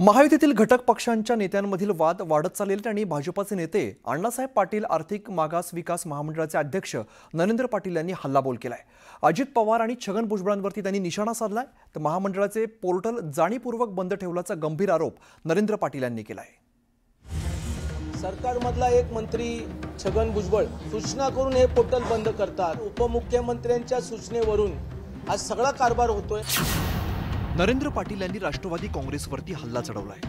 महायुतीतील घटक पक्षांच्या नेत्यांमधील वाद वाढत चाललेले आणि भाजपचे नेते अण्णासाहेब पाटील आर्थिक मागास विकास महामंडळाचे अध्यक्ष नरेंद्र पाटील यांनी हल्लाबोल केलाय। अजित पवार आणि छगन भुजबळांवरती त्यांनी निशाणा साधलाय। तर महामंडळाचे पोर्टल जाणीवपूर्वक बंद ठेवल्याचा गंभीर आरोप नरेंद्र पाटील यांनी केलाय। सरकारमधला एक मंत्री छगन भुजबळ सूचना करून हे पोर्टल बंद करतात। उपमुख्यमंत्र्यांच्या सूचनेवरून हा सगळा कारभार होतोय। नरेंद्र पाटील यांनी राष्ट्रवादी काँग्रेसवरती हल्ला चढवलाय।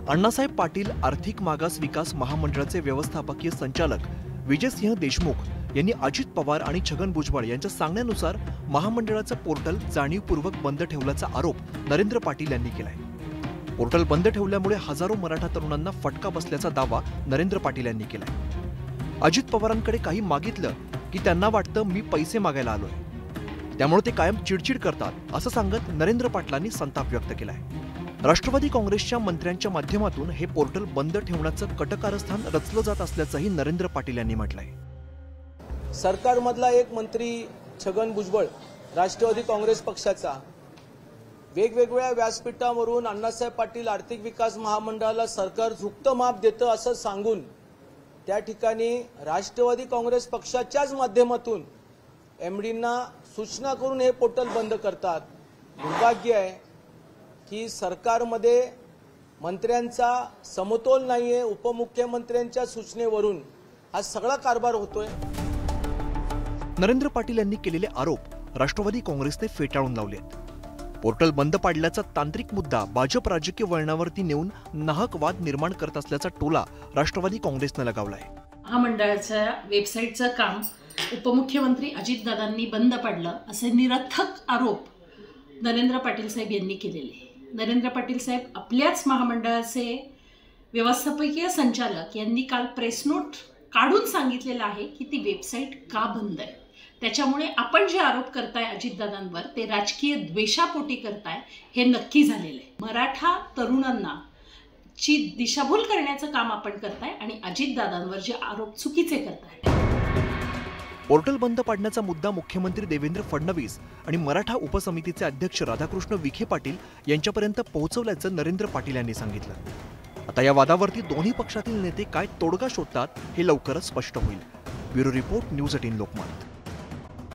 अण्णासाहेब पाटील आर्थिक मागास विकास महामंडळाचे व्यवस्थापकीय संचालक विजयसिंह देशमुख यांनी अजित पवार आणि छगन भुजबळ यांच्या सांगण्यानुसार महामंडळाचं पोर्टल जाणीवपूर्वक बंद ठेवल्याचा आरोप नरेंद्र पाटील यांनी केलाय। पोर्टल बंद ठेवल्यामुळे हजारो मराठा तरुणांना फटका बसल्याचा दावा नरेंद्र पाटील यांनी केलाय। अजित पवारांकडे काही मागितलं की त्यांना वाटतं मी पैसे मागायला आलोय, त्यामुळे ते कायम चिडचिड करतात असं सांगत नरेंद्र पाटलांनी संताप व्यक्त केलाय। राष्ट्रवादी काँग्रेसच्या मंत्र्यांच्या माध्यमातून हे पोर्टल बंद ठेवण्याचं कटकारस्थान रचलं जात असल्याचंही नरेंद्र पाटील यांनी म्हटलंय। सरकारमधला एक मंत्री छगन भुजबळ राष्ट्रवादी काँग्रेस पक्षाचा वेगवेगळ्या व्यासपीठावरून अण्णासाहेब पाटील आर्थिक विकास महामंडळाला सरकार झुकतं माप देतं असं सांगून त्या ठिकाणी राष्ट्रवादी काँग्रेस पक्षाच्याच माध्यमातून एमडींना सूचना करून हे पोर्टल बंद करतात। दुर्भाग्य आहे की सरकारमध्ये मंत्र्यांचा समतोल नाहीये। उपमुख्यमंत्र्यांच्या सूचनेवरून हा सगळा कारभार होतोय। नरेंद्र पाटील यांनी केलेले आरोप राष्ट्रवादी काँग्रेसने फेटाळून लावलेत। पोर्टल बंद पाडल्याचा तांत्रिक मुद्दा भाजप राजकीय वळणावरती नेऊन नाहक वाद निर्माण करत असल्याचा टोला राष्ट्रवादी काँग्रेसने लगावलाय। महामंडळाच्या वेबसाईटचं काम उपमुख्यमंत्री अजितदादांनी बंद पाडलं असे निरर्थक आरोप नरेंद्र पाटील साहेब यांनी केलेले। नरेंद्र पाटील साहेब आपल्याच महामंडळाचे व्यवस्थापकीय संचालक यांनी काल प्रेस नोट काढून सांगितलेलं आहे की ती वेबसाईट का बंद आहे। त्याच्यामुळे आपण जे आरोप करताय अजितदादांवर ते राजकीय द्वेषापोटी करताय हे नक्की झालेलं आहे। मराठा तरुणांना ची दिशाभूल करण्याचं काम आपण करताय आणि अजितदादांवर जे आरोप चुकीचे करताय। पोर्टल बंद पाडण्याचा मुद्दा मुख्यमंत्री देवेंद्र फडणवीस आणि मराठा उपसमितीचे अध्यक्ष राधाकृष्ण विखे पाटील यांच्यापर्यंत पोहोचवल्याचं नरेंद्र पाटील यांनी सांगितलं। आता या वादावरती दोन्ही पक्षातील नेते काय तोडगा शोधतात हे लवकरच स्पष्ट होईल। Bureau report, news 18 Lokmat.